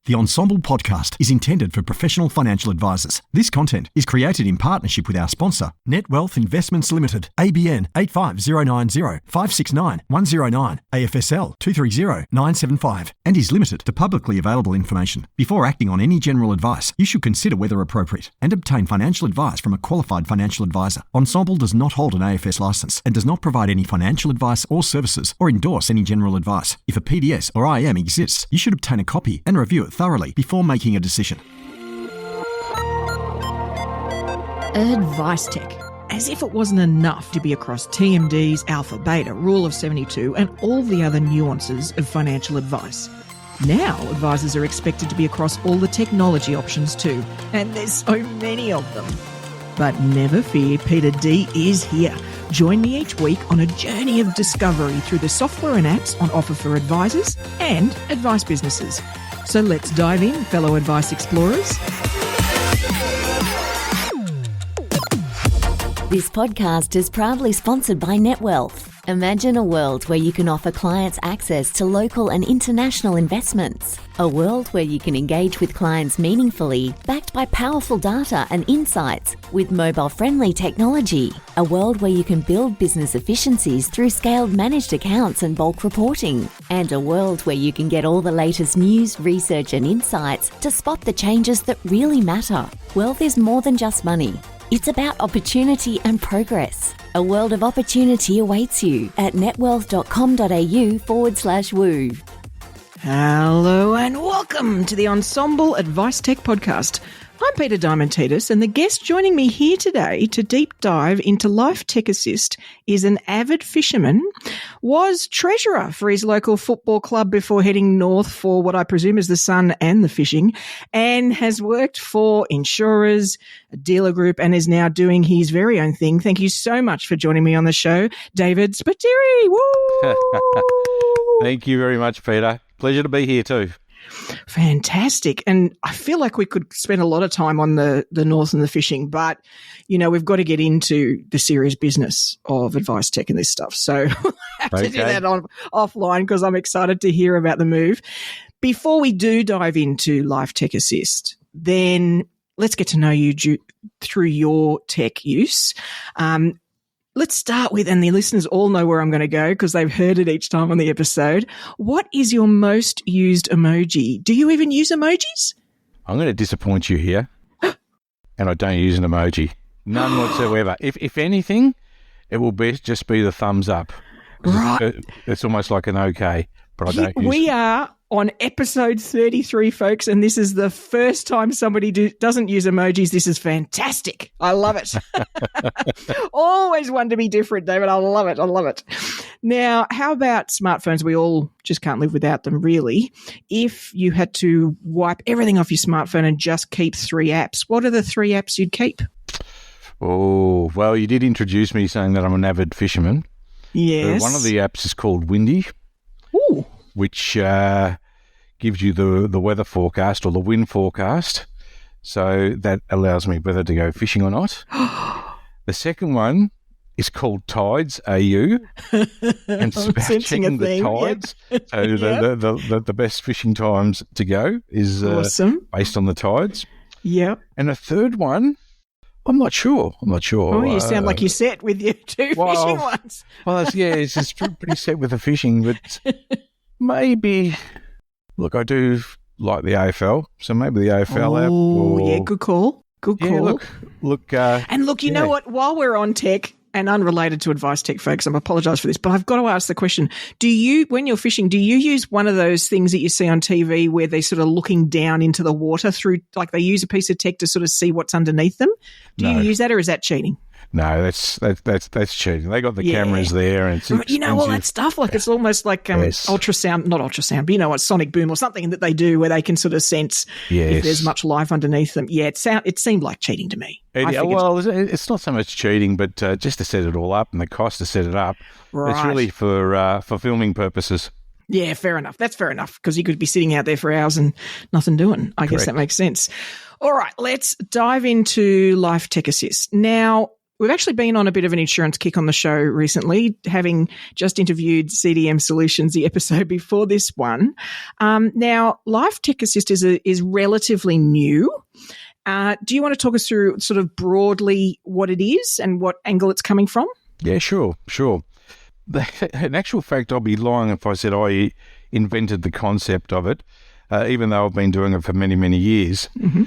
The Ensemble podcast is intended for professional financial advisors. This content is created in partnership with our sponsor, Net Wealth Investments Limited, ABN 85090 569 109, AFSL 230975, and is limited to publicly available information. Before acting on any general advice, you should consider whether appropriate and obtain financial advice from a qualified financial advisor. Ensemble does not hold an AFS license and does not provide any financial advice or services or endorse any general advice. If a PDS or IM exists, you should obtain a copy and review it thoroughly before making a decision. AdviceTech. As if it wasn't enough to be across TMDs, Alpha, Beta, Rule of 72, and all the other nuances of financial advice. Now, advisors are expected to be across all the technology options too, and there's so many of them. But never fear, Peita D is here. Join me each week on a journey of discovery through the software and apps on offer for advisors and advice businesses. So let's dive in, fellow advice explorers. This podcast is proudly sponsored by NetWealth. Imagine a world where you can offer clients access to local and international investments. A world where you can engage with clients meaningfully, backed by powerful data and insights with mobile-friendly technology. A world where you can build business efficiencies through scaled managed accounts and bulk reporting. And a world where you can get all the latest news, research and insights to spot the changes that really matter. Wealth is more than just money. It's about opportunity and progress. A world of opportunity awaits you at netwealth.com.au/woo. Hello and welcome to the Ensemble AdviceTech podcast. I'm Peita Diamantidis, and the guest joining me here today to deep dive into Life Tech Assist is an avid fisherman, was treasurer for his local football club before heading north for what I presume is the sun and the fishing, and has worked for insurers, a dealer group, and is now doing his very own thing. Thank you so much for joining me on the show, David Spiteri. Woo! Thank you very much, Peter. Pleasure to be here too. Fantastic. And I feel like we could spend a lot of time on the north and the fishing, but, you know, we've got to get into the serious business of advice tech and this stuff. So we'll have to do that offline because I'm excited to hear about the move. Before we do dive into Life Tech Assist, then let's get to know you through your tech use. Let's start with, and the listeners all know where I'm going to go because they've heard it each time on the episode. What is your most used emoji? Do you even use emojis? I'm going to disappoint you here, and I don't use an emoji. None whatsoever. If anything, it will just be the thumbs up. Right. It's almost like an okay, but I don't use We are on episode 33, folks, and this is the first time somebody doesn't use emojis. This is fantastic. I love it. Always one to be different, David. I love it. I love it. Now, how about smartphones? We all just can't live without them, really. If you had to wipe everything off your smartphone and just keep 3 apps, what are the 3 apps you'd keep? Oh, well, you did introduce me saying that I'm an avid fisherman. Yes. One of the apps is called Windy. Ooh. Which gives you the weather forecast or the wind forecast. So that allows me whether to go fishing or not. The second one is called Tides, AU. And it's about checking the tides. Yep. So the best fishing times to go is awesome. Based on the tides. Yep. And the third one, I'm not sure. Oh, you sound like you're set with your 2 fishing ones. Well, it's just pretty set with the fishing, but maybe, look, I do like the AFL, so maybe the AFL app. Oh, yeah, good call. Good call. Yeah, look. And look, you know what? While we're on tech, and unrelated to advice tech, folks, I apologise for this, but I've got to ask the question, when you're fishing, do you use one of those things that you see on TV where they're sort of looking down into the water through, like they use a piece of tech to sort of see what's underneath them? Do you use that, or is that cheating? No, that's cheating. They got the cameras there, and it's all that stuff. Like it's almost like ultrasound, not ultrasound, but you know what, sonic boom or something that they do where they can sort of sense if there's much life underneath them. Yeah, it seemed like cheating to me. It's not so much cheating, but just to set it all up and the cost to set it up. Right. It's really for filming purposes. Yeah, fair enough. That's fair enough because you could be sitting out there for hours and nothing doing. I guess that makes sense. All right, let's dive into Life Tech Assist. Now, we've actually been on a bit of an insurance kick on the show recently, having just interviewed CDM Solutions, the episode before this one. Now, Life Tech Assist is relatively new. Do you want to talk us through sort of broadly what it is and what angle it's coming from? Yeah, sure. In actual fact, I'll be lying if I said I invented the concept of it, even though I've been doing it for many, many years. Mm-hmm.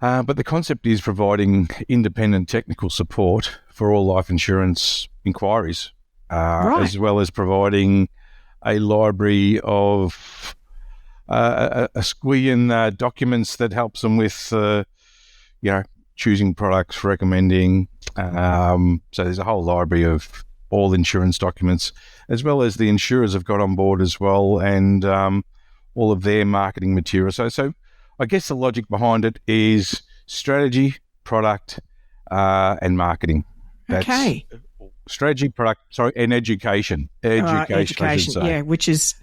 But the concept is providing independent technical support for all life insurance inquiries, as well as providing a library of a squillion documents that helps them with, choosing products, recommending. So there's a whole library of all insurance documents, as well as the insurers have got on board as well, and all of their marketing material. So I guess the logic behind it is strategy, product, and marketing. That's okay. Strategy, product, and education. Education, I should say. Yeah, which is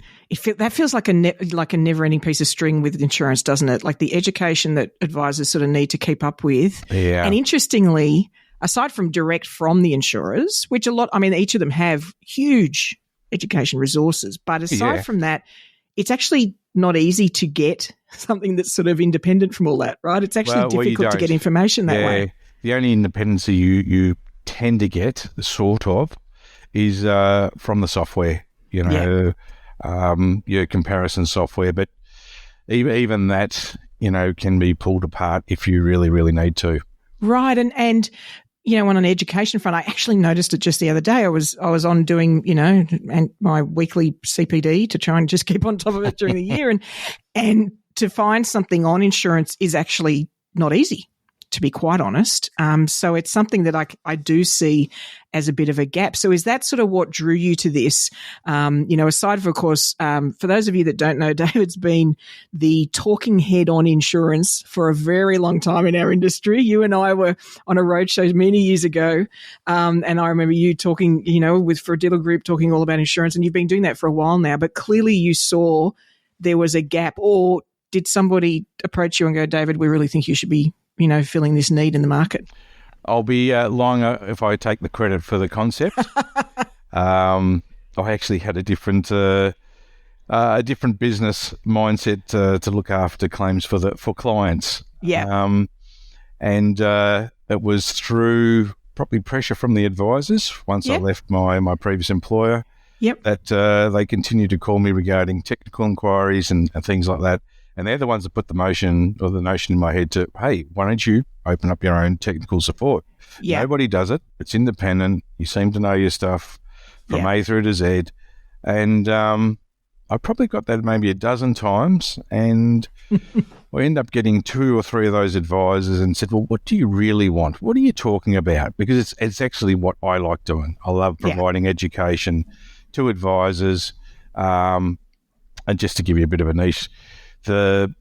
that feels like a never-ending piece of string with insurance, doesn't it? Like the education that advisors sort of need to keep up with. Yeah. And interestingly, aside from direct from the insurers, which each of them have huge education resources, but aside from that, it's actually not easy to get something that's sort of independent from all that, right? It's actually difficult to get information that way. The only independency you tend to get, sort of, is from the software, your comparison software. But even that, can be pulled apart if you really, really need to. Right. And on an education front, I actually noticed it just the other day. I was on doing, and my weekly CPD to try and just keep on top of it during the year. And to find something on insurance is actually not easy, to be quite honest. So it's something that I do see as a bit of a gap. So is that sort of what drew you to this? Aside from, of course, for those of you that don't know, David's been the talking head on insurance for a very long time in our industry. You and I were on a roadshow many years ago, and I remember you talking, for a dealer group, talking all about insurance, and you've been doing that for a while now. But clearly you saw there was a gap, or did somebody approach you and go, David, we really think you should be filling this need in the market? I'll be lying if I take the credit for the concept. I actually had a different business mindset to look after claims for clients. Yeah. And it was through probably pressure from the advisors once I left my previous employer. Yep. That they continued to call me regarding technical inquiries and things like that. And they're the ones that put the notion in my head to, hey, why don't you open up your own technical support? Yeah. Nobody does it. It's independent. You seem to know your stuff from A through to Z. And I probably got that maybe a dozen times. And I end up getting 2 or 3 of those advisors and said, well, what do you really want? What are you talking about? Because it's actually what I like doing. I love providing education to advisors. And just to give you a bit of a niche, the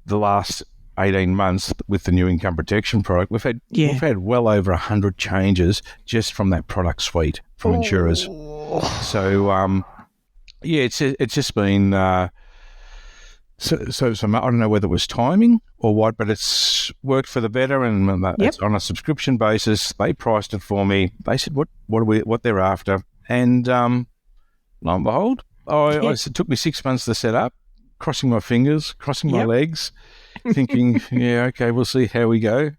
last 18 months with the new income protection product, we've had well over 100 changes just from that product suite from insurers. So it's just been so I don't know whether it was timing or what, but it's worked for the better, and it's on a subscription basis. They priced it for me. They said what they're after, and lo and behold, it took me 6 months to set up. Crossing my fingers, crossing my legs, thinking, okay, we'll see how we go.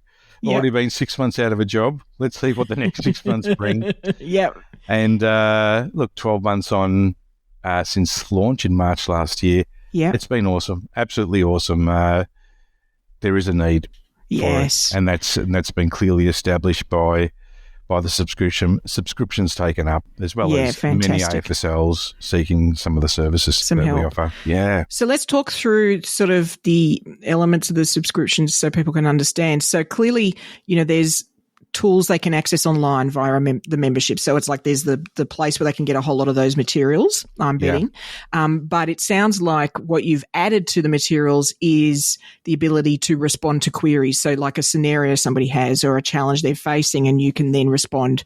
Already been 6 months out of a job. Let's see what the next 6 months bring. Yep. And 12 months on since launch in March last year. Yeah. It's been awesome. Absolutely awesome. There is a need for it. And that's been clearly established by the subscriptions taken up, as well as many AFSLs seeking some of the services that we offer. Yeah. So let's talk through sort of the elements of the subscriptions so people can understand. So clearly, there's tools they can access online via the membership. So it's like there's the place where they can get a whole lot of those materials, I'm betting. But it sounds like what you've added to the materials is the ability to respond to queries. So like a scenario somebody has or a challenge they're facing, and you can then respond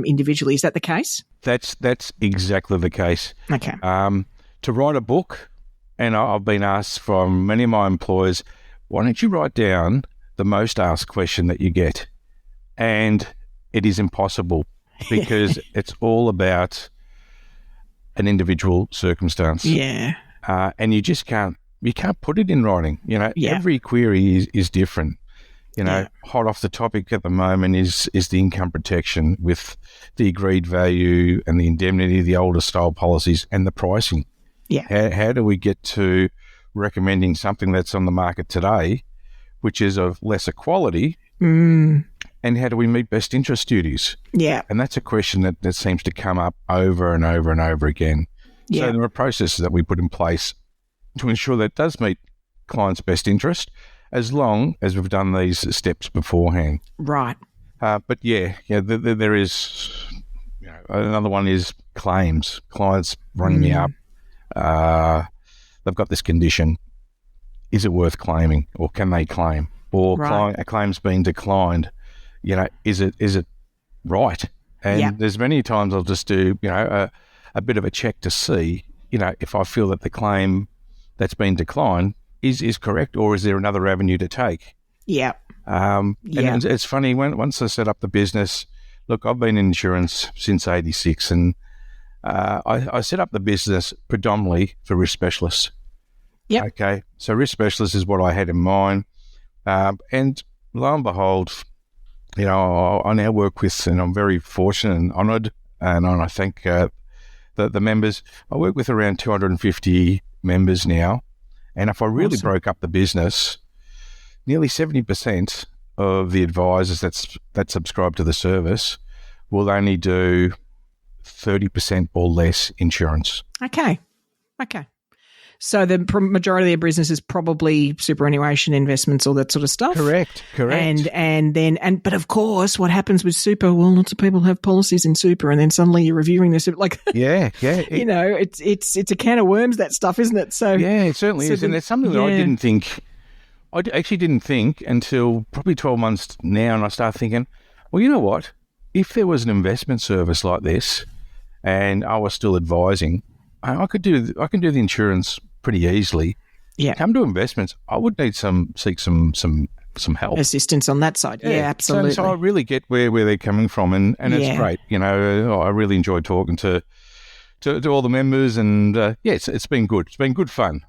individually. Is that the case? That's exactly the case. Okay. To write a book, and I've been asked from many of my employers, why don't you write down the most asked question that you get? And it is impossible because it's all about an individual circumstance. Yeah. And you just can't put it in writing. Every query is different. Hot off the topic at the moment is the income protection with the agreed value and the indemnity, the older style policies, and the pricing. Yeah. How do we get to recommending something that's on the market today, which is of lesser quality, and how do we meet best interest duties? Yeah. And that's a question that seems to come up over and over and over again. Yeah. So there are processes that we put in place to ensure that it does meet clients' best interest, as long as we've done these steps beforehand. Right. But there is, another one is claims. Clients ring me up. They've got this condition. Is it worth claiming, or can they claim? Or a claim's been declined. Is it right? And there's many times I'll just do, a bit of a check to see, if I feel that the claim that's been declined is correct, or is there another avenue to take? Yeah. And it's funny, once I set up the business, look, I've been in insurance since 86, and I set up the business predominantly for risk specialists. Yep. Okay. So risk specialists is what I had in mind. And lo and behold, I now work with, and I'm very fortunate and honoured, and I thank the members. I work with around 250 members now. And if I really broke up the business, nearly 70% of the advisors that subscribe to the service will only do 30% or less insurance. Okay. So the majority of their business is probably superannuation investments, all that sort of stuff. Correct. But of course, what happens with super? Well, lots of people have policies in super, and then suddenly you're reviewing this. It's a can of worms, that stuff, isn't it? So yeah, it certainly is, and it's something that I didn't think. I actually didn't think until probably 12 months now, and I started thinking, well, you know what? If there was an investment service like this, and I was still advising, I can do the insurance pretty easily. Yeah. Come to investments, I would need seek some help, assistance on that side. Yeah, absolutely. So I really get where they're coming from, and it's great. I really enjoy talking to all the members, and it's been good. It's been good fun.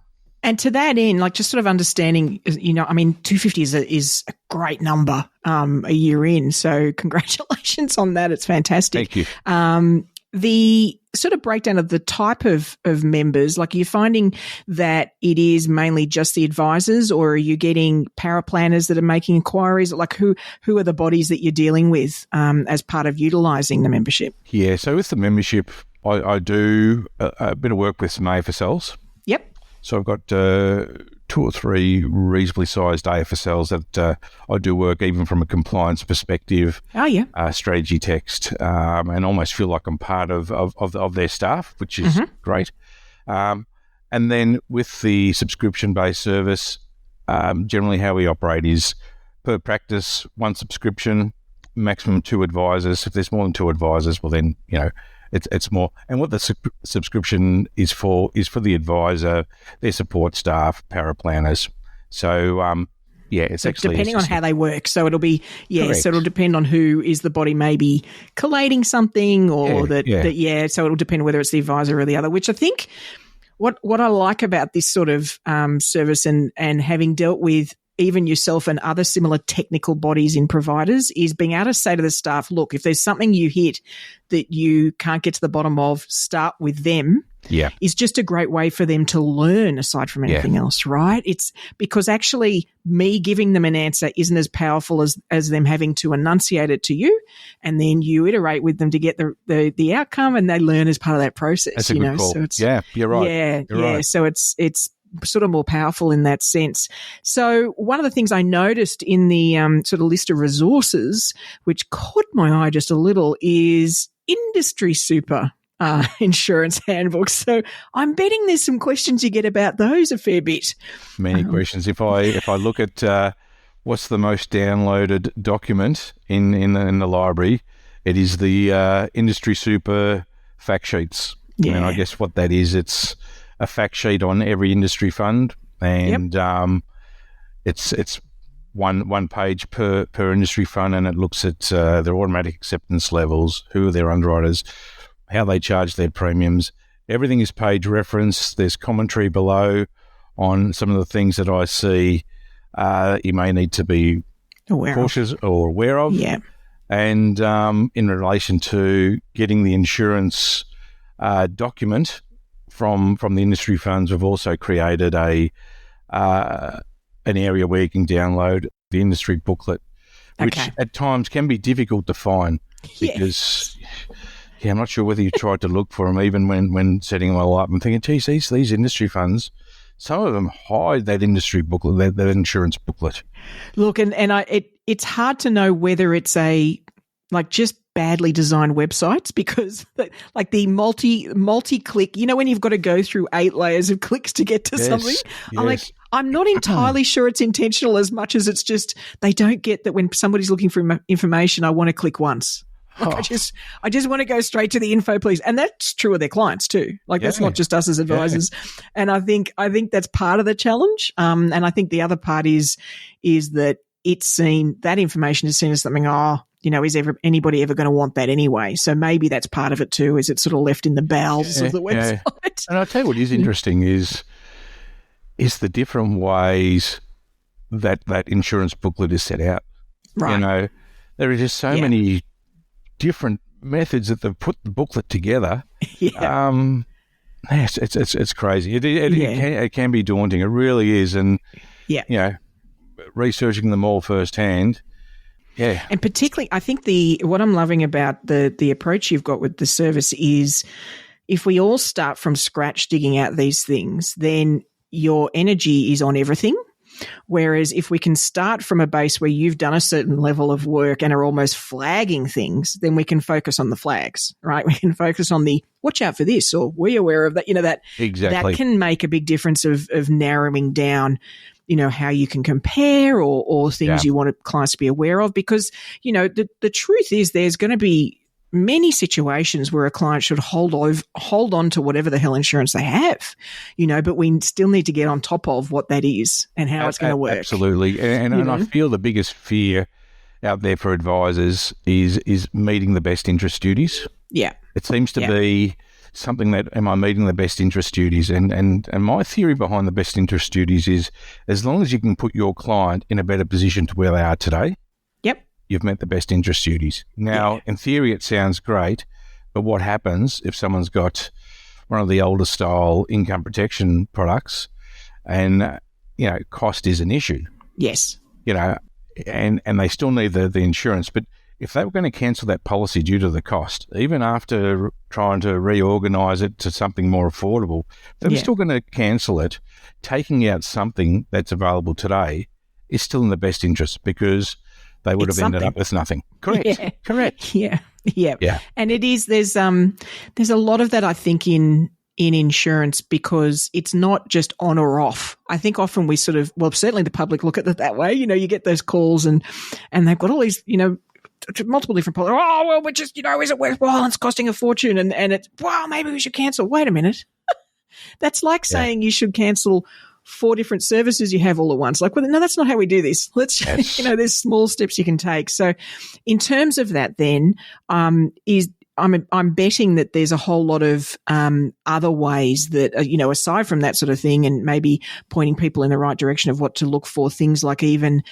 And to that end, like, just sort of understanding, 250 is a great number a year in. So congratulations on that. It's fantastic. Thank you. The sort of breakdown of the type of members, like, are you finding that it is mainly just the advisors, or are you getting power planners that are making inquiries? Like, who are the bodies that you're dealing with as part of utilising the membership? Yeah, so with the membership, I do a bit of work with some AFSLs. Yep. So I've got 2 or 3 reasonably sized AFSLs that I do work even from a compliance perspective. Oh, yeah. Strategy text, and almost feel like I'm part of their staff, which is great. And then with the subscription-based service, generally how we operate is per practice, 1 subscription, maximum 2 advisors. If there's more than 2 advisors, well then, it's more. And what the subscription is for the advisor, their support staff, paraplanners. So, it's actually depending on how they work. So it'll be, Correct. So it'll depend on who is the body maybe collating something, or so it'll depend whether it's the advisor or the other, which I think what I like about this sort of service, and having dealt with even yourself and other similar technical bodies in providers, is being able to say to the staff, look, if there's something you hit that you can't get to the bottom of, start with them. Yeah. Is just a great way for them to learn, aside from anything else, right? It's because actually me giving them an answer isn't as powerful as them having to enunciate it to you, and then you iterate with them to get the outcome, and they learn as part of that process. That's a good call. So it's, you're right. You're right. So it's sort of more powerful in that sense. So one of the things I noticed in the sort of list of resources, which caught my eye just a little, is industry super insurance handbooks. So I'm betting there's some questions you get about those a fair bit. Many questions. If I look at what's the most downloaded document in the library, it is the industry super fact sheets. Yeah. And I guess what that is, it's a fact sheet on every industry fund, and it's one page per industry fund, and it looks at their automatic acceptance levels, who are their underwriters, how they charge their premiums. Everything is page reference. There's commentary below on some of the things that I see you may need to be cautious or aware of. Yeah. And in relation to getting the insurance document from the industry funds, we've also created an area where you can download the industry booklet, which at times can be difficult to find because, I'm not sure whether you tried to look for them even when setting them all up. I'm thinking, geez, these industry funds, some of them hide that industry booklet, that insurance booklet. Look, it's hard to know whether it's just badly designed websites, because like the multi-click, when you've got to go through 8 layers of clicks to get to something, I'm not entirely sure it's intentional as much as it's just they don't get that when somebody's looking for information, I want to click once. I just want to go straight to the info, please. And that's true of their clients too. That's not just us as advisors. Yeah. And I think that's part of the challenge. And I think the other part is that that information is seen as something, is anybody ever going to want that anyway? So maybe that's part of it too, is it's sort of left in the bowels of the website. Yeah. And I'll tell you what is interesting is the different ways that insurance booklet is set out. Right. There are just so many different methods that they've put the booklet together. Yeah. It's crazy. It can be daunting. It really is. And, researching them all firsthand. Yeah. And particularly, I think what I'm loving about the approach you've got with the service is if we all start from scratch digging out these things, then your energy is on everything. Whereas if we can start from a base where you've done a certain level of work and are almost flagging things, then we can focus on the flags, right? We can focus on the watch out for this, or were you aware of that? That can make a big difference of narrowing down, how you can compare or things you want clients to be aware of. Because, the truth is there's going to be many situations where a client should hold on to whatever the hell insurance they have, but we still need to get on top of what that is and how it's going to work. Absolutely. And I feel the biggest fear out there for advisors is meeting the best interest duties. Yeah. It seems to be something that, am I meeting the best interest duties? And my theory behind the best interest duties is as long as you can put your client in a better position to where they are today, you've met the best interest duties. Now, in theory, it sounds great, but what happens if someone's got one of the older style income protection products and, cost is an issue? Yes. And they still need the insurance. But if they were going to cancel that policy due to the cost, even after trying to reorganise it to something more affordable, they're still going to cancel it. Taking out something that's available today is still in the best interest because they would have ended up with nothing. Correct. Yeah. Correct. Yeah. And it is, there's a lot of that, I think, in insurance, because it's not just on or off. I think often we certainly the public look at it that way. You get those calls and they've got all these, multiple different policies. Oh, well, we're just, is it worthwhile? It's costing a fortune. And it's, well, maybe we should cancel. Wait a minute. That's like saying you should cancel 4 different services you have all at once. Like, well, no, that's not how we do this. Let's, there's small steps you can take. So in terms of that then, I'm betting that there's a whole lot of other ways that, aside from that sort of thing, and maybe pointing people in the right direction of what to look for, things like even,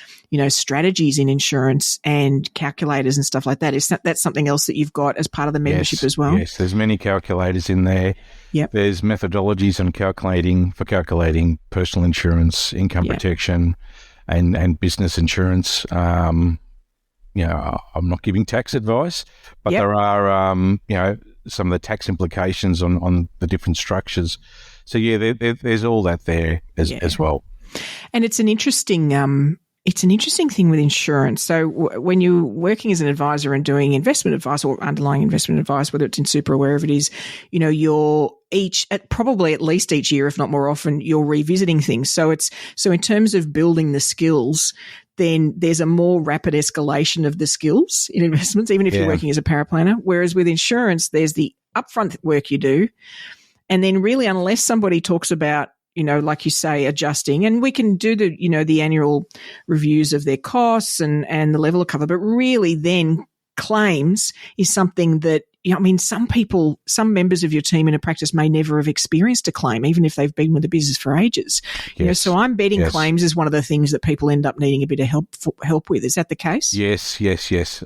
strategies in insurance and calculators and stuff like that. That's something else that you've got as part of the membership as well? Yes, there's many calculators in there. Yep. There's methodologies on calculating personal insurance, income protection, and business insurance. I'm not giving tax advice, but there are, some of the tax implications on the different structures. So there's all that there as well. And it's an interesting thing with insurance. So when you're working as an advisor and doing investment advice or underlying investment advice, whether it's in super or wherever it is, you're probably at least each year, if not more often, you're revisiting things. So in terms of building the skills, then there's a more rapid escalation of the skills in investments, even if you're working as a paraplanner. Whereas with insurance, there's the upfront work you do. And then really, unless somebody talks about, like you say, adjusting, and we can do the annual reviews of their costs and the level of cover, but really then claims is something that, some members of your team in a practice may never have experienced a claim, even if they've been with the business for ages. Yes. So I'm betting claims is one of the things that people end up needing a bit of help with. Is that the case? Yes.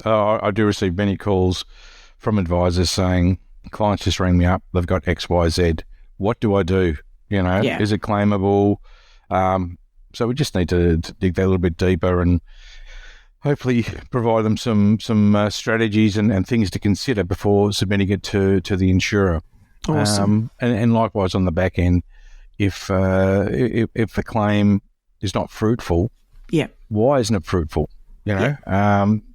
I do receive many calls from advisors saying, clients just rang me up, they've got X, Y, Z. What do I do? Is it claimable? So we just need to dig that a little bit deeper and hopefully provide them some strategies and things to consider before submitting it to the insurer. Awesome. And likewise on the back end, if the claim is not fruitful, why isn't it fruitful?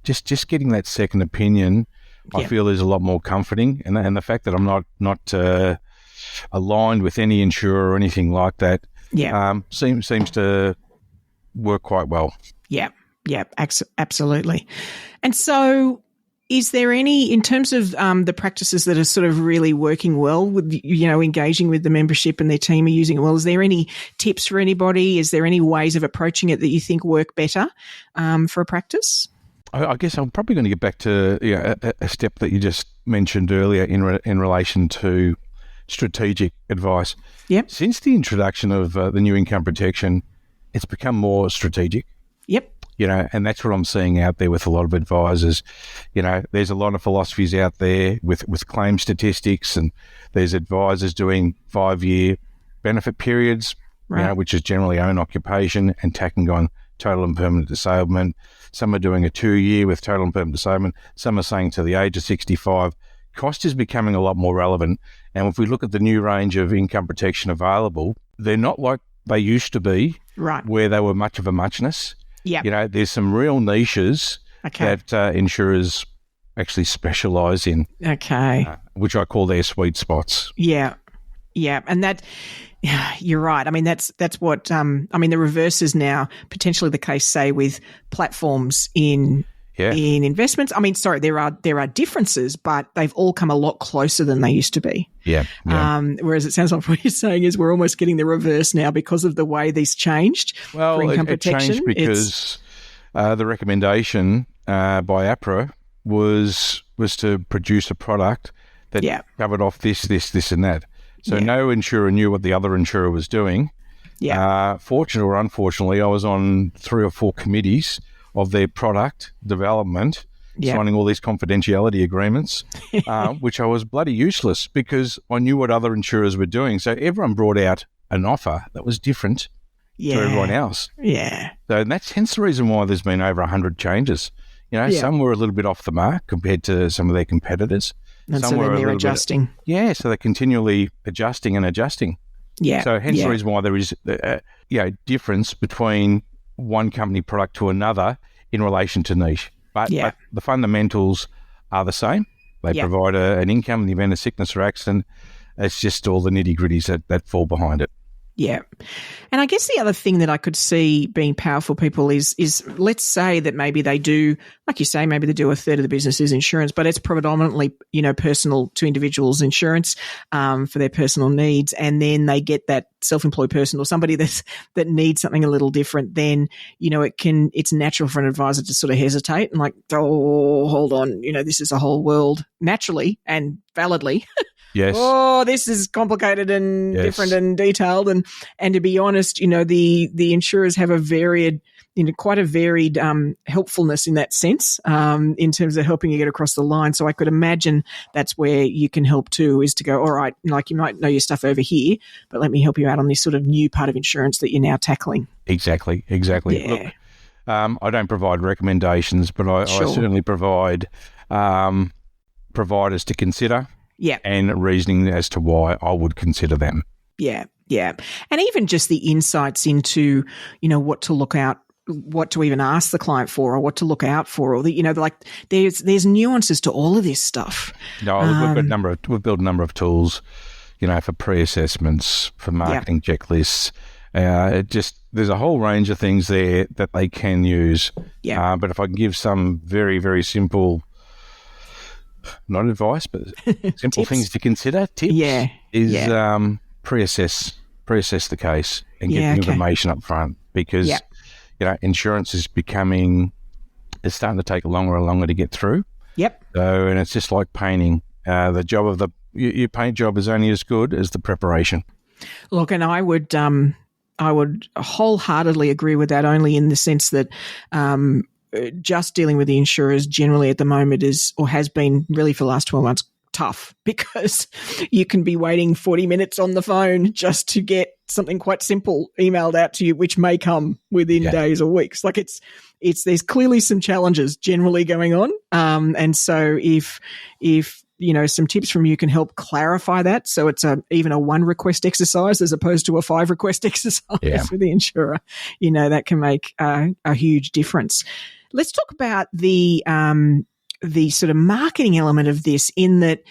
Just getting that second opinion, I feel is a lot more comforting, and the fact that I'm not aligned with any insurer or anything like that, seems to work quite well. Yeah, absolutely. And so is there any, in terms of the practices that are sort of really working well with, engaging with the membership and their team are using it well, is there any tips for anybody? Is there any ways of approaching it that you think work better for a practice? I guess I'm probably going to get back to a step that you just mentioned earlier in relation to strategic advice. Yep. Since the introduction of the new income protection, it's become more strategic. Yep. And that's what I'm seeing out there with a lot of advisors. There's a lot of philosophies out there with claim statistics, and there's advisors doing 5-year benefit periods, right, which is generally own occupation and tacking on total and permanent disablement. Some are doing a 2-year with total and permanent disablement. Some are saying to the age of 65. Cost is becoming a lot more relevant. And if we look at the new range of income protection available, they're not like they used to be, right, where they were much of a muchness. Yeah. There's some real niches that insurers actually specialise in. Okay. Which I call their sweet spots. Yeah. And that, you're right. I mean, that's what, the reverse is now potentially the case, say, with platforms in investments. There are differences, but they've all come a lot closer than they used to be. Yeah. Whereas it sounds like what you're saying is we're almost getting the reverse now because of the way these changed for income protection. Changed because the recommendation by APRA was to produce a product that covered off this, and that. So no insurer knew what the other insurer was doing. Yeah. Fortunately or unfortunately, I was on 3 or 4 committees of their product development, signing all these confidentiality agreements, which I was bloody useless because I knew what other insurers were doing. So everyone brought out an offer that was different to everyone else. Yeah. So that's hence the reason why there's been over 100 changes. Some were a little bit off the mark compared to some of their competitors. And some so then they're adjusting. So they're continually adjusting and adjusting. Yeah. So hence the reason why there is difference between one company product to another in relation to niche. But the fundamentals are the same. They provide an income in the event of sickness or accident. It's just all the nitty-gritties that fall behind it. Yeah. And I guess the other thing that I could see being powerful people is let's say that maybe they do, like you say, maybe they do a third of the business is insurance, but it's predominantly, personal to individuals insurance for their personal needs. And then they get that self-employed person or somebody that needs something a little different, then, it's natural for an advisor to sort of hesitate and like, oh, hold on, this is a whole world naturally and validly. Yes. Oh, this is complicated and different and detailed. And to be honest, the insurers have a varied, quite a varied helpfulness in that sense in terms of helping you get across the line. So I could imagine that's where you can help too, is to go, all right, like you might know your stuff over here, but let me help you out on this sort of new part of insurance that you're now tackling. Exactly. Yeah. Look, I don't provide recommendations, but I certainly provide providers to consider. Yeah. And reasoning as to why I would consider them. Yeah. And even just the insights into, what to look out, what to even ask the client for or what to look out for, or there's nuances to all of this stuff. No, we've built a number of tools, for pre-assessments, for marketing checklists. There's a whole range of things there that they can use. Yeah. But if I can give some very, very simple, not advice, but simple things to consider. Tips is pre-assess pre-assess the case and get Yeah, the okay. information up front, because Yep. insurance is it's starting to take longer and longer to get through. Yep. So, and it's just like painting. The job of your paint job is only as good as the preparation. Look, and I would wholeheartedly agree with that, only in the sense that just dealing with the insurers generally at the moment is, or has been really for the last 12 months, tough, because you can be waiting 40 minutes on the phone just to get something quite simple emailed out to you, which may come within days or weeks. Like there's clearly some challenges generally going on. And so if some tips from you can help clarify that, so it's even a 1 request exercise as opposed to a 5 request exercise with the insurer, that can make a huge difference. Let's talk about the sort of marketing element of this, in that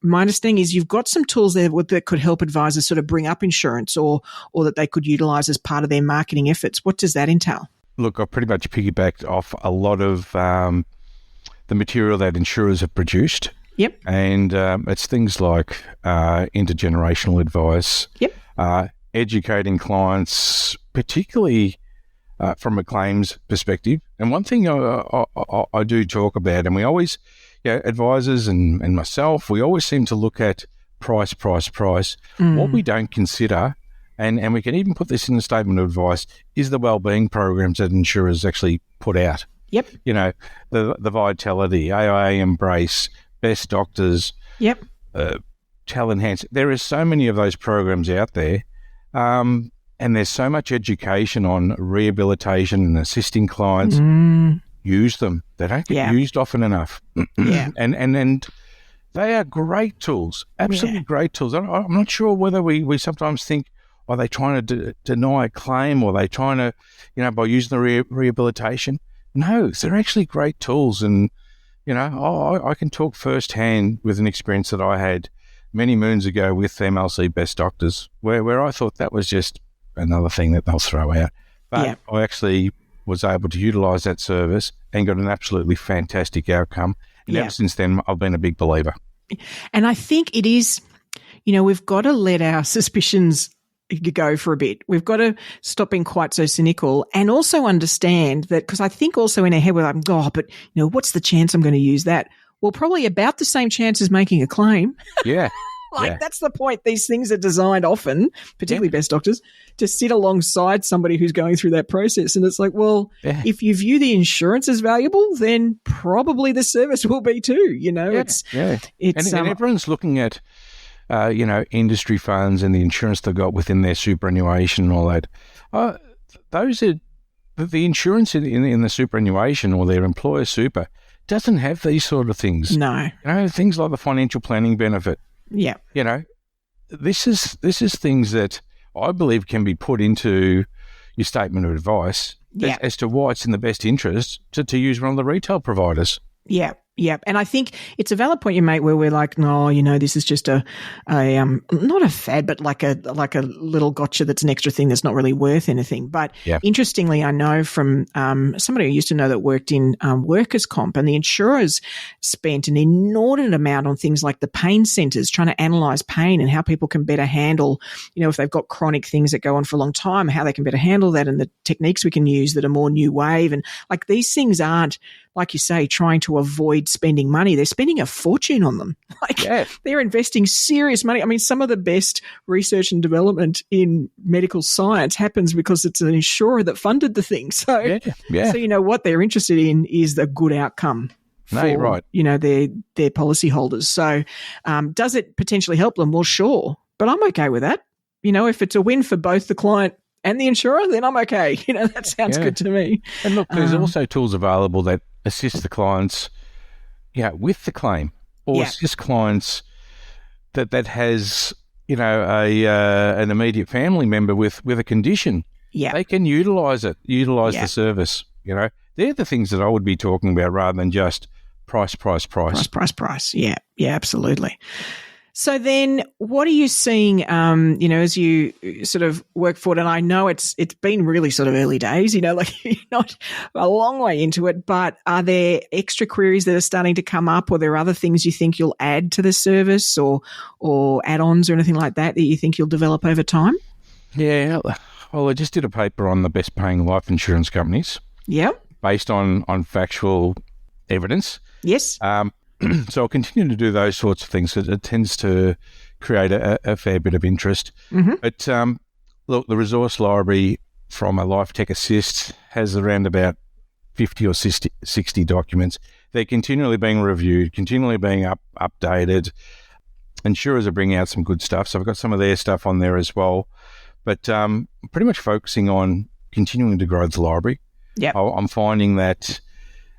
my understanding is you've got some tools there that could help advisors sort of bring up insurance, or that they could utilize as part of their marketing efforts. What does that entail? Look, I pretty much piggybacked off a lot of the material that insurers have produced. Yep. And it's things like intergenerational advice. Yep. Educating clients, particularly from a claims perspective. And one thing I do talk about, and we always, advisors and myself, we always seem to look at price. What we don't consider, and we can even put this in the statement of advice, is the wellbeing programs that insurers actually put out. Yep. The Vitality, AIA Embrace, Best Doctors, yep, Tel Enhance. There is so many of those programs out there. And there's so much education on rehabilitation and assisting clients. Use them. They don't get used often enough. And they are great tools, absolutely great tools. I'm not sure whether we sometimes think, are they trying to deny a claim, or are they trying to, by using the rehabilitation? No, they're actually great tools. And, I can talk firsthand with an experience that I had many moons ago with MLC Best Doctors, where I thought that was just another thing that they'll throw out. But I actually was able to utilise that service and got an absolutely fantastic outcome. And ever since then, I've been a big believer. And I think it is, we've got to let our suspicions go for a bit. We've got to stop being quite so cynical, and also understand that, because I think also in our head we're like, but what's the chance I'm going to use that? Well, probably about the same chance as making a claim. Yeah. That's the point. These things are designed often, particularly Best Doctors, to sit alongside somebody who's going through that process. And it's like, well, if you view the insurance as valuable, then probably the service will be too. It's and everyone's looking at industry funds and the insurance they've got within their superannuation and all that. Those are the insurance in the superannuation or their employer super doesn't have these sort of things. No. Things like the financial planning benefit. Yeah. This is things that I believe can be put into your statement of advice as to why it's in the best interest to use one of the retail providers. Yeah. Yeah. And I think it's a valid point you make, where we're like, no, this is just a not a fad, but like a little gotcha that's an extra thing that's not really worth anything. But interestingly, I know from somebody I used to know that worked in workers' comp, and the insurers spent an inordinate amount on things like the pain centres, trying to analyse pain and how people can better handle, if they've got chronic things that go on for a long time, how they can better handle that, and the techniques we can use that are more new wave. And like, these things aren't, like you say, trying to avoid spending money. They're spending a fortune on them. They're investing serious money. I mean, some of the best research and development in medical science happens because it's an insurer that funded the thing. So, so what they're interested in is the good outcome for, their policyholders. So does it potentially help them? Well, sure. But I'm okay with that. If it's a win for both the client and the insurer, then I'm okay. That sounds good to me. And look, there's also tools available that assist the clients, with the claim, or assist clients that has, an immediate family member with a condition. Yeah, they can utilize the service. They're the things that I would be talking about, rather than just price. Yeah, absolutely. So then what are you seeing, as you sort of work forward? And I know it's been really sort of early days, like you're not a long way into it, but are there extra queries that are starting to come up, or there are other things you think you'll add to the service or add-ons or anything like that you think you'll develop over time? Yeah. Well, I just did a paper on the best paying life insurance companies. Yeah. Based on factual evidence. Yes. So I'll continue to do those sorts of things because it tends to create a fair bit of interest. Mm-hmm. But look, the resource library from a AdviceTech Assist has around about 50 or 60 documents. They're continually being reviewed, continually being updated. Insurers are bringing out some good stuff. So I've got some of their stuff on there as well. But pretty much focusing on continuing to grow the library. Yeah, I'm finding that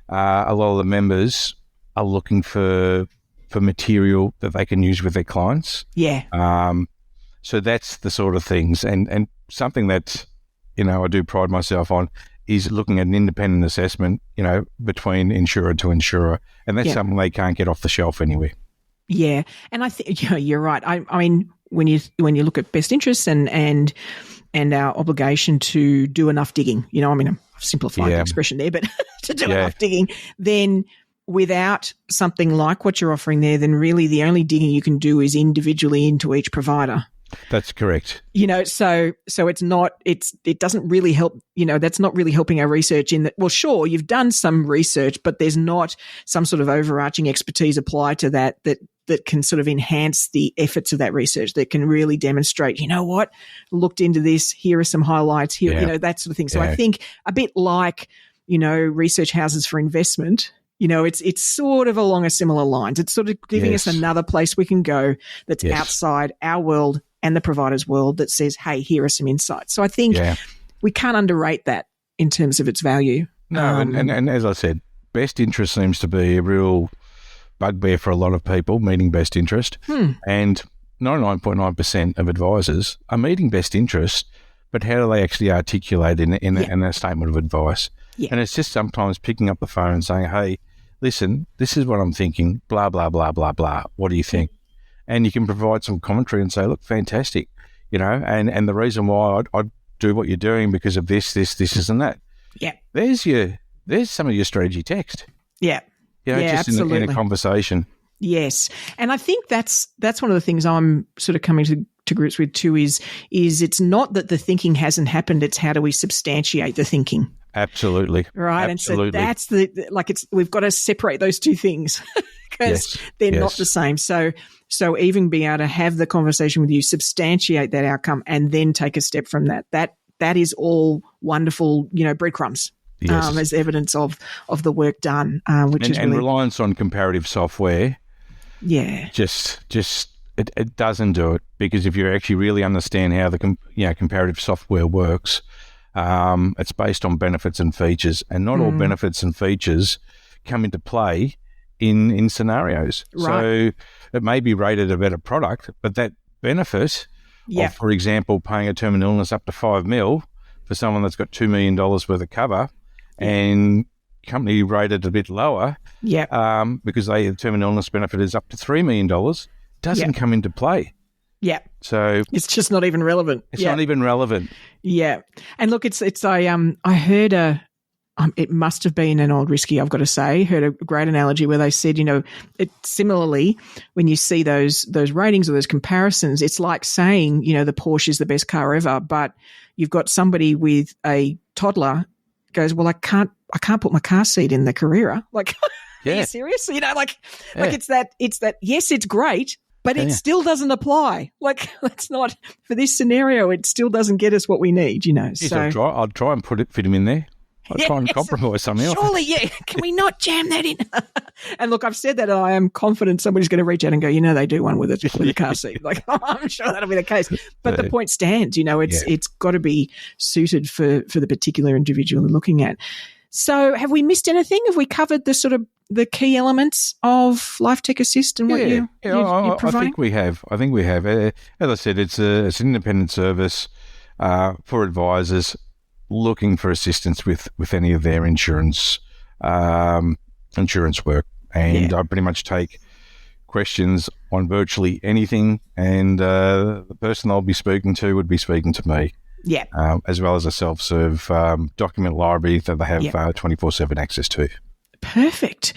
a lot of the members are looking for material that they can use with their clients. Yeah. So that's the sort of things. And something that, I do pride myself on is looking at an independent assessment, between insurer to insurer. And that's something they can't get off the shelf anywhere. Yeah. And I think you're right. I mean, when you look at best interests and our obligation to do enough digging, I've simplified the expression there, but to do enough digging, then without something like what you're offering there, then really the only digging you can do is individually into each provider. That's correct. So it doesn't really help, that's not really helping our research in that, well, sure, you've done some research, but there's not some sort of overarching expertise applied to that can sort of enhance the efforts of that research, that can really demonstrate, looked into this, here are some highlights, here, that sort of thing. So I think a bit like, research houses for investment, it's sort of along a similar lines. It's sort of giving us another place we can go that's outside our world and the provider's world that says, hey, here are some insights. So I think we can't underrate that in terms of its value. No, and as I said, best interest seems to be a real bugbear for a lot of people, meeting best interest. And 99.9% of advisors are meeting best interest, but how do they actually articulate in a statement of advice? Yeah. And it's just sometimes picking up the phone and saying, hey, listen, this is what I'm thinking, blah, blah, blah, blah, blah. What do you think? And you can provide some commentary and say, look, fantastic, and the reason why I'd do what you're doing because of this, and that. Yeah. There's some of your strategy text. Yeah. Just in a conversation. Yes. And I think that's one of the things I'm sort of coming to grips with too is it's not that the thinking hasn't happened, it's how do we substantiate the thinking. Absolutely. Right. Absolutely. And so that's we've got to separate those two things because they're not the same. So even being able to have the conversation with you, substantiate that outcome, and then take a step from that. That is all wonderful, breadcrumbs. As evidence of the work done, which is really... reliance on comparative software. Yeah, just it doesn't do it, because if you actually really understand how the comparative software works, it's based on benefits and features, and not all benefits and features come into play in scenarios. Right. So it may be rated a better product, but that benefit of, for example, paying a terminal illness up to $5 million for someone that's got $2 million worth of cover. And company rated a bit lower, because the terminal illness benefit is up to $3 million, doesn't come into play. Yeah. So it's just not even relevant. It's not even relevant. Yeah. And look, I heard it must have been an old risky, I've got to say, heard a great analogy where they said, similarly, when you see those ratings or those comparisons, it's like saying, the Porsche is the best car ever, but you've got somebody with a toddler goes, well, I can't put my car seat in the Carrera. Like, are you serious? It's that, yes, it's great, but it still doesn't apply. Like, that's not, for this scenario, it still doesn't get us what we need, So I'll try and fit him in there. I'll try and compromise something else. Surely, can we not jam that in? And look, I've said that, and I am confident somebody's going to reach out and go, they do one with a car seat. Like, I'm sure that'll be the case. But the point stands, it's got to be suited for the particular individual we're looking at. So have we missed anything? Have we covered the sort of the key elements of AdviceTech Assist and what you're providing? I think we have. As I said, it's an independent service for advisors looking for assistance with any of their insurance work. And I pretty much take questions on virtually anything, and the person I'll be speaking to would be speaking to me. Yeah. As well as a self-serve document library that they have 24/7 access to. Perfect.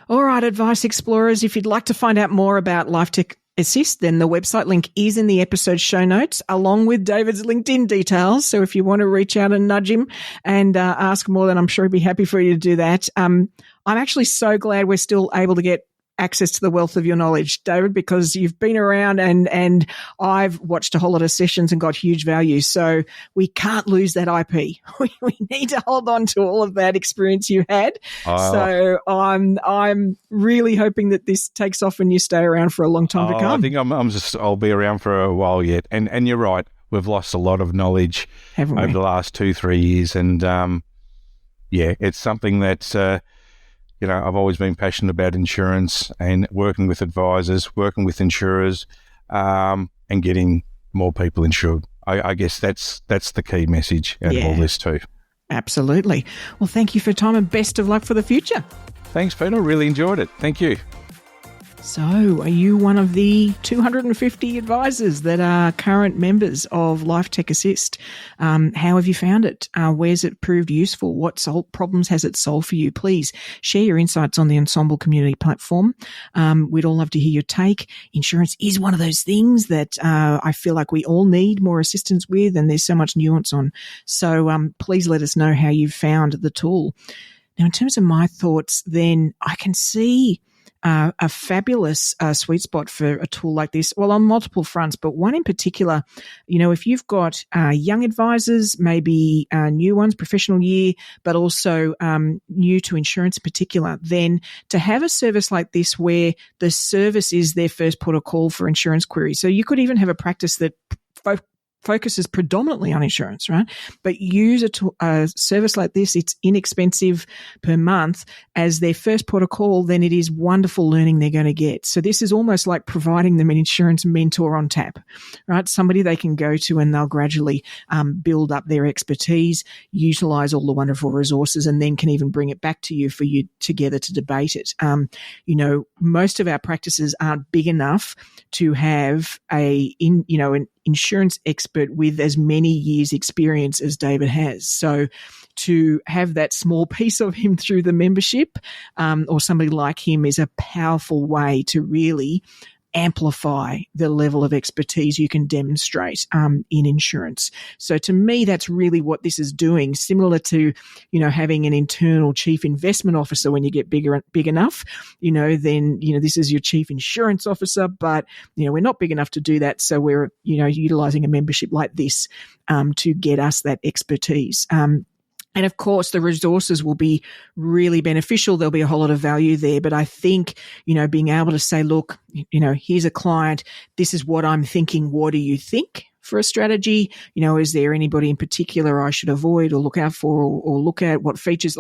All right, Advice Explorers, if you'd like to find out more about LifeTech Assist, then the website link is in the episode show notes, along with David's LinkedIn details. So if you want to reach out and nudge him and ask more, then I'm sure he'd be happy for you to do that. I'm actually so glad we're still able to get access to the wealth of your knowledge, David, because you've been around and I've watched a whole lot of sessions and got huge value. So we can't lose that IP. We need to hold on to all of that experience you had. So I'm really hoping that this takes off and you stay around for a long time to come. I think I'll be around for a while yet. And you're right. We've lost a lot of knowledge over the last 2-3 years. And it's something that I've always been passionate about insurance and working with advisors, working with insurers, and getting more people insured. I guess that's the key message out of all this too. Absolutely. Well, thank you for your time and best of luck for the future. Thanks, Peter. Really enjoyed it. Thank you. So, are you one of the 250 advisors that are current members of LifeTech Assist? How have you found it? Where's it proved useful? What problems has it solved for you? Please share your insights on the Ensemble community platform. We'd all love to hear your take. Insurance is one of those things that I feel like we all need more assistance with, and there's so much nuance on. So, please let us know how you've found the tool. Now, in terms of my thoughts, then I can see a fabulous sweet spot for a tool like this. Well, on multiple fronts, but one in particular, if you've got young advisors, maybe new ones, professional year, but also new to insurance in particular, then to have a service like this where the service is their first port of call for insurance queries. So you could even have a practice that focuses predominantly on insurance, right? But use a service like this, it's inexpensive per month as their first port of call, then it is wonderful learning they're going to get. So this is almost like providing them an insurance mentor on tap, right? Somebody they can go to and they'll gradually build up their expertise, utilize all the wonderful resources, and then can even bring it back to you for you together to debate it. Most of our practices aren't big enough to have an insurance expert with as many years experience as David has. So to have that small piece of him through the membership or somebody like him is a powerful way to really amplify the level of expertise you can demonstrate in insurance. So to me, that's really what this is doing, similar to, having an internal chief investment officer when you get big enough, then, this is your chief insurance officer, but, we're not big enough to do that. So we're, utilizing a membership like this to get us that expertise. And of course, the resources will be really beneficial. There'll be a whole lot of value there. But I think, being able to say, look, here's a client. This is what I'm thinking. What do you think for a strategy? Is there anybody in particular I should avoid or look out for or look at what features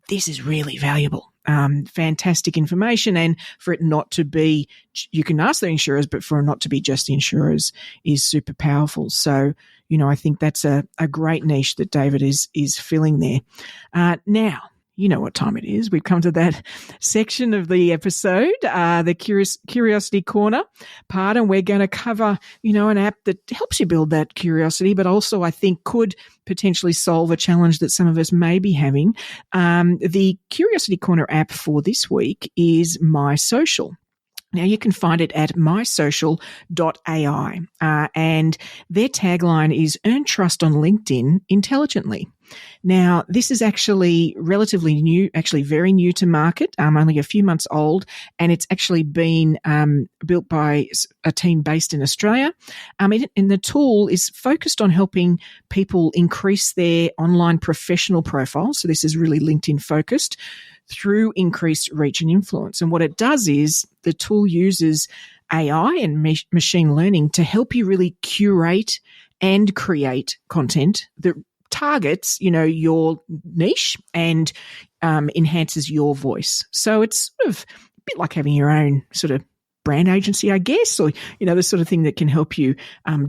this is really valuable. Fantastic information. And for it not to be, you can ask the insurers, but for it not to be just the insurers is super powerful. So, I think that's a great niche that David is filling there. Now, you know what time it is. We've come to that section of the episode, the Curiosity Corner part, and we're going to cover, an app that helps you build that curiosity, but also I think could potentially solve a challenge that some of us may be having. The Curiosity Corner app for this week is MySocial. Now, you can find it at mysocial.ai, and their tagline is Earn Trust on LinkedIn Intelligently. Now, this is actually relatively new, actually very new to market, only a few months old, and it's actually been built by a team based in Australia. And the tool is focused on helping people increase their online professional profile. So this is really LinkedIn focused through increased reach and influence. And what it does is the tool uses AI and machine learning to help you really curate and create content that targets, your niche and enhances your voice. So it's sort of a bit like having your own sort of brand agency, I guess, or, the sort of thing that can help you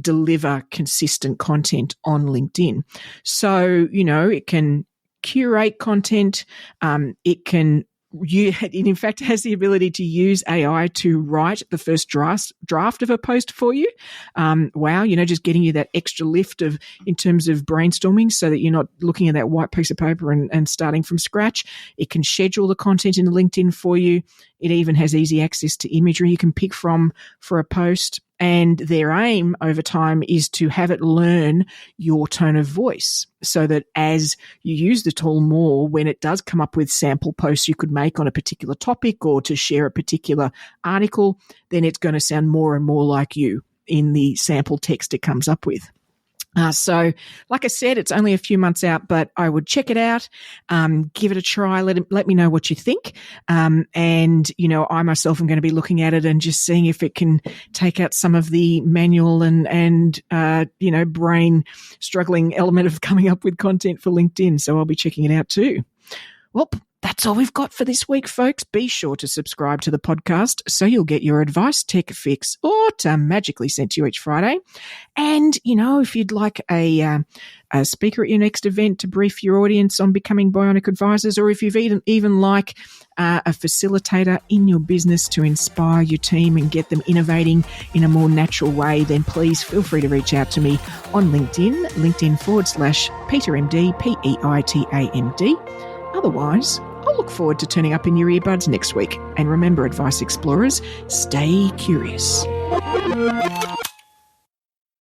deliver consistent content on LinkedIn. So, it can curate content. It can it in fact has the ability to use AI to write the first draft of a post for you. Wow, just getting you that extra lift in terms of brainstorming so that you're not looking at that white piece of paper and starting from scratch. It can schedule the content in LinkedIn for you. It even has easy access to imagery you can pick from for a post. And their aim over time is to have it learn your tone of voice so that as you use the tool more, when it does come up with sample posts you could make on a particular topic or to share a particular article, then it's going to sound more and more like you in the sample text it comes up with. So, like I said, it's only a few months out, but I would check it out, give it a try, let me know what you think. And, I myself am going to be looking at it and just seeing if it can take out some of the manual and brain struggling element of coming up with content for LinkedIn. So I'll be checking it out too. Well, that's all we've got for this week, folks. Be sure to subscribe to the podcast so you'll get your AdviceTech fix magically sent to you each Friday. And, if you'd like a speaker at your next event to brief your audience on becoming bionic advisors, or if you've even like a facilitator in your business to inspire your team and get them innovating in a more natural way, then please feel free to reach out to me on LinkedIn/PeitaMD, PEITAMD. Otherwise, I'll look forward to turning up in your earbuds next week. And remember, Advice Explorers, stay curious.